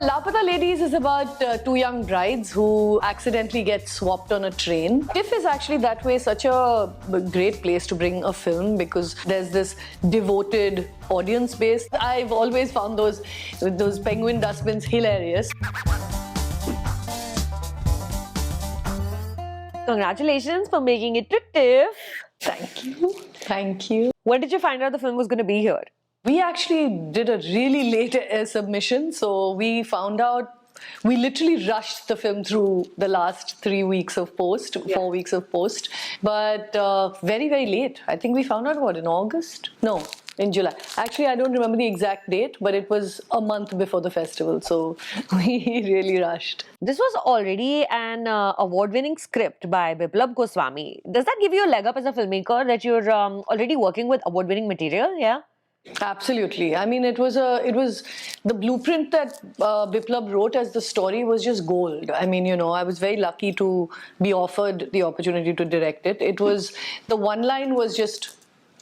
Lapata Ladies is about two young brides who accidentally get swapped on a train. TIFF is actually that way such a great place to bring a film because there's this devoted audience base. I've always found those penguin dustbins hilarious. Congratulations for making it to TIFF. Thank you. Thank you. When did you find out the film was going to be here? We actually did a really late submission, so we found out. We literally rushed the film through the last 3 weeks of post, 4 weeks of post, but very, very late. I think we found out, in August? No, in July. Actually, I don't remember the exact date, but it was a month before the festival, so we really rushed. This was already an award-winning script by Biplab Goswami. Does that give you a leg up as a filmmaker that you're already working with award-winning material? Yeah. Absolutely. I mean, it was the blueprint that Biplab wrote as the story was just gold. I mean, I was very lucky to be offered the opportunity to direct it. It was, the one line was just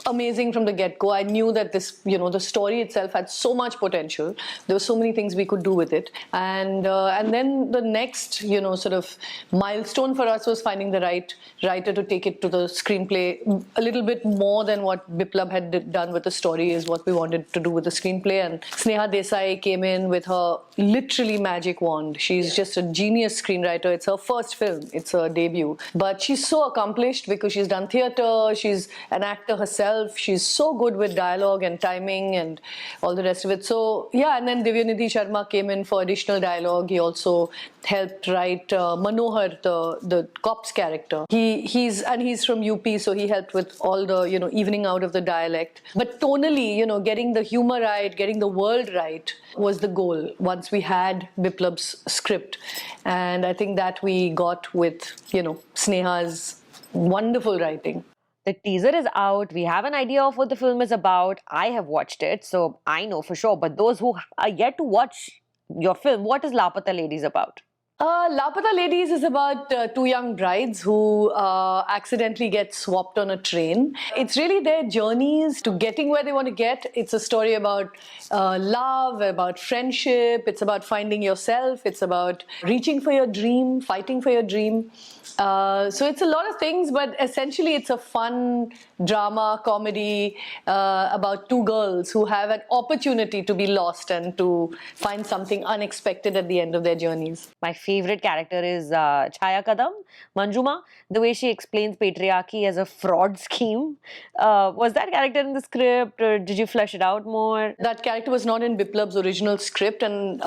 amazing from the get-go. I knew that this, the story itself had so much potential. There were so many things we could do with it. And then the next, sort of milestone for us was finding the right writer to take it to the screenplay. A little bit more than what Biplab had done with the story is what we wanted to do with the screenplay. And Sneha Desai came in with her literally magic wand. She's just a genius screenwriter. It's her first film. It's her debut. But she's so accomplished because she's done theatre. She's an actor herself. She's so good with dialogue and timing and all the rest of it. So yeah, and then Divyanidhi Sharma came in for additional dialogue. He also helped write Manohar, the cop's character. He's from UP, so he helped with all the evening out of the dialect. But tonally, getting the humor right, getting the world right was the goal once we had Biplab's script. And I think that we got with Sneha's wonderful writing. The teaser is out. We have an idea of what the film is about. I have watched it, so I know for sure. But those who are yet to watch your film, what is Lapata Ladies about? Lapata Ladies is about two young brides who accidentally get swapped on a train. It's really their journeys to getting where they want to get. It's a story about love, about friendship. It's about finding yourself. It's about reaching for your dream, fighting for your dream. So it's a lot of things, but essentially it's a fun drama, comedy about two girls who have an opportunity to be lost and to find something unexpected at the end of their journeys. My favorite character is Chaya Kadam, Manjuma. The way she explains patriarchy as a fraud scheme. Was that character in the script, or did you flesh it out more? That character was not in Biplab's original script, and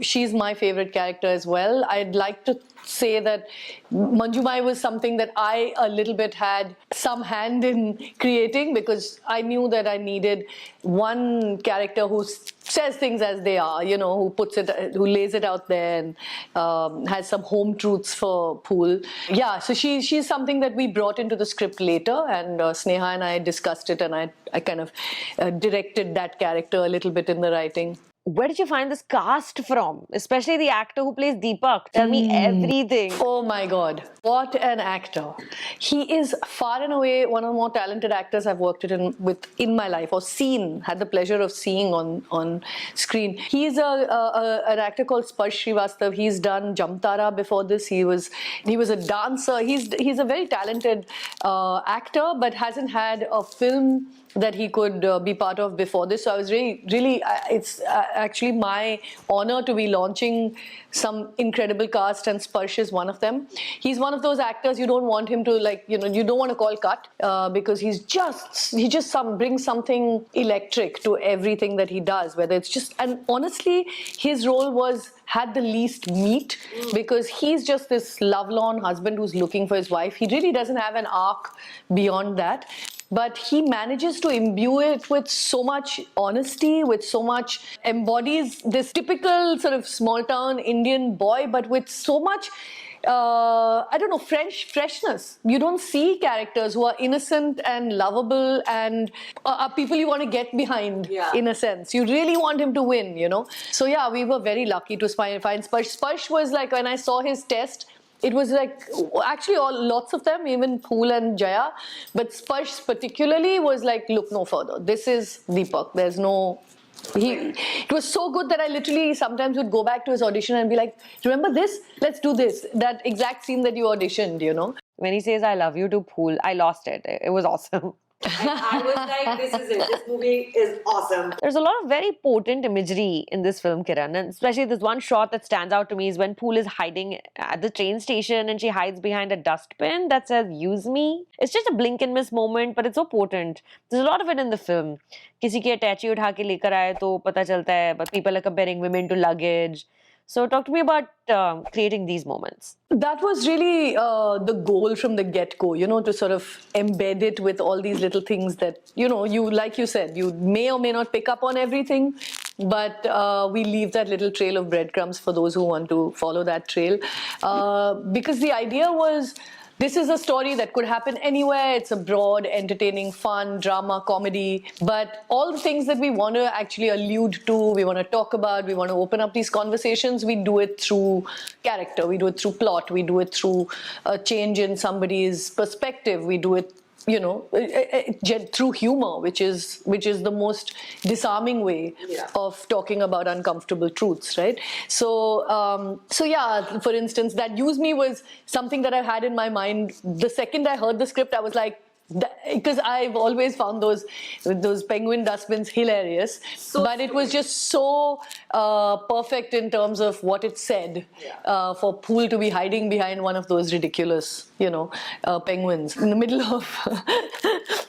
she's my favorite character as well. I'd like to say that Manjumai was something that I a little bit had some hand in creating because I knew that I needed one character who says things as they are, who lays it out there and has some home truths for Pool. Yeah, so she's something that we brought into the script later, and Sneha and I discussed it, and I kind of directed that character a little bit in the writing. Where did you find this cast from? Especially the actor who plays Deepak. Tell me everything. Oh my God. What an actor. He is far and away one of the more talented actors I've worked with in my life, or had the pleasure of seeing on screen. He's an actor called Sparsh Srivastav. He's done Jamtara before this. He was a dancer. He's a very talented actor, but hasn't had a film that he could be part of before this. So I was really, it's actually my honor to be launching some incredible cast, and Sparsh is one of them. He's one of those actors you don't want him to you don't want to call cut because he just brings something electric to everything that he does, whether it's just, and honestly, his role had the least meat because he's just this lovelorn husband who's looking for his wife. He really doesn't have an arc beyond that. But he manages to imbue it with so much honesty, with so much, embodies this typical sort of small town Indian boy, but with so much, freshness. You don't see characters who are innocent and lovable and are people you want to get behind, in a sense. You really want him to win, So yeah, we were very lucky to find Sparsh. Sparsh was like, when I saw his test, it was like, actually lots of them, even Pool and Jaya, but Sparsh particularly was like, look no further. This is Deepak. There's no It was so good that I literally sometimes would go back to his audition and be like, remember this? Let's do this. That exact scene that you auditioned, you know. When he says "I love you" to Phool, I lost it. It was awesome. I was like, this is it. This movie is awesome. There's a lot of very potent imagery in this film, Kiran, and especially this one shot that stands out to me is when Phool is hiding at the train station and she hides behind a dustbin that says "Use me." It's just a blink and miss moment, but it's so potent. There's a lot of it in the film. किसी की अटैची उठा के लेकर आए तो पता चलता है, but people are comparing women to luggage. So talk to me about creating these moments. That was really the goal from the get-go, you know, to sort of embed it with all these little things that, you know, you, like you said, you may or may not pick up on everything, but we leave that little trail of breadcrumbs for those who want to follow that trail. Because the idea was, this is a story that could happen anywhere. It's a broad, entertaining, fun, drama, comedy. But all the things that we want to actually allude to, we want to talk about, we want to open up these conversations, we do it through character, we do it through plot, we do it through a change in somebody's perspective, we do it, you know, through humor, which is the most disarming way of talking about uncomfortable truths, right? So, so yeah, for instance, that "Use Me" was something that I had in my mind. The second I heard the script, I was like, because I've always found those penguin dustbins hilarious, but it was just so perfect in terms of what it said for Phool to be hiding behind one of those ridiculous, you know, penguins in the middle of,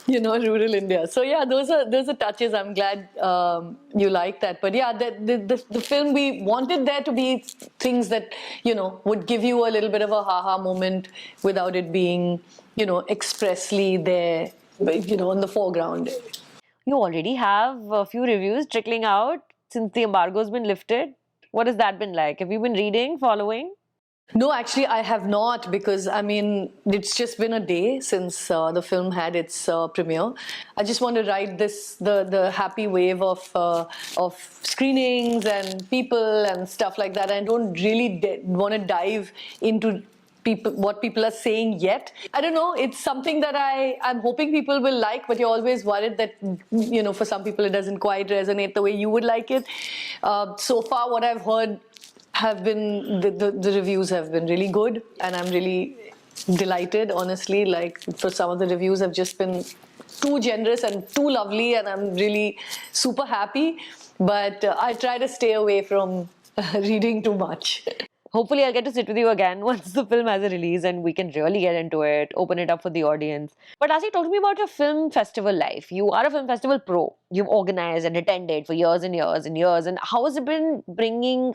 you know, rural India. So yeah, those are touches. I'm glad you like that. But yeah, the film, we wanted there to be things that, you know, would give you a little bit of a ha-ha moment without it being, you know, expressly there, you know, in the foreground. You already have a few reviews trickling out since the embargo's been lifted. What has that been like? Have you been reading, following? No, actually, I have not, because I mean, it's just been a day since the film had its premiere. I just want to ride the happy wave of screenings and people and stuff like that. I don't really want to dive into what people are saying yet. I don't know, it's something that I'm hoping people will like, but you're always worried that, you know, for some people it doesn't quite resonate the way you would like it. So far, what I've heard have been, the reviews have been really good, and I'm really delighted, honestly. Like, for some of the reviews have just been too generous and too lovely, and I'm really super happy. But I try to stay away from reading too much. Hopefully, I'll get to sit with you again once the film has a release and we can really get into it, open it up for the audience. But Asi, talk to me about your film festival life. You are a film festival pro. You've organized and attended for years and years and years. And how has it been bringing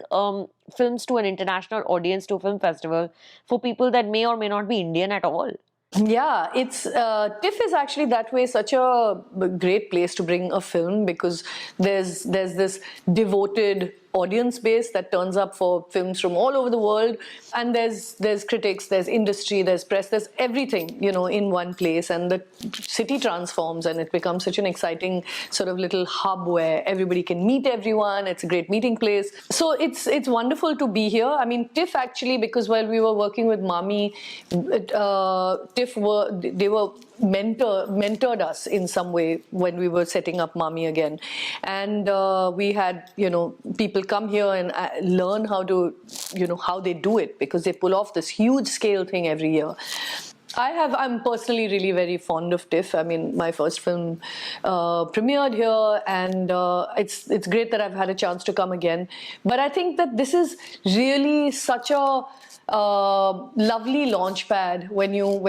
films to an international audience, to a film festival, for people that may or may not be Indian at all? Yeah, it's TIFF is actually that way such a great place to bring a film, because there's this devoted audience base that turns up for films from all over the world, and there's critics, there's industry, there's press, there's everything, you know, in one place, and the city transforms and it becomes such an exciting sort of little hub where everybody can meet everyone. It's a great meeting place. So it's wonderful to be here. I mean, TIFF actually, because while we were working with Mami, TIFF they were mentored us in some way when we were setting up Mami again, and we had, you know, people come here and learn how to, you know, how they do it, because they pull off this huge scale thing every year. I'm personally really very fond of TIFF. I mean, my first film premiered here, and it's great that I've had a chance to come again. But I think that this is really such a lovely launch pad when you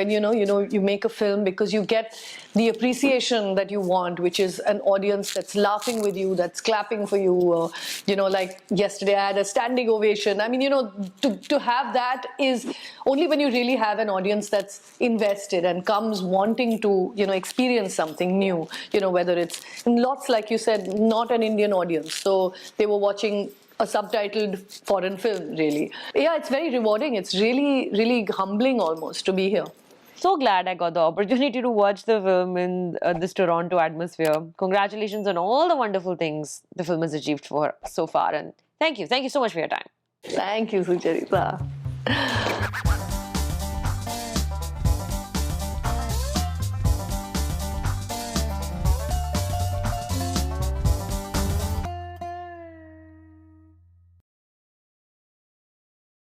make a film, because you get the appreciation that you want, which is an audience that's laughing with you, that's clapping for you. You know, like yesterday I had a standing ovation. I mean, you know, to have that is only when you really have an audience that's invested and comes wanting to, you know, experience something new. You know, whether it's lots, like you said, not an Indian audience, so they were watching a subtitled foreign film, really. Yeah, it's very rewarding. It's really, really humbling almost to be here. So glad I got the opportunity to watch the film in this Toronto atmosphere. Congratulations on all the wonderful things the film has achieved for so far. And thank you so much for your time. Thank you, Sucharita.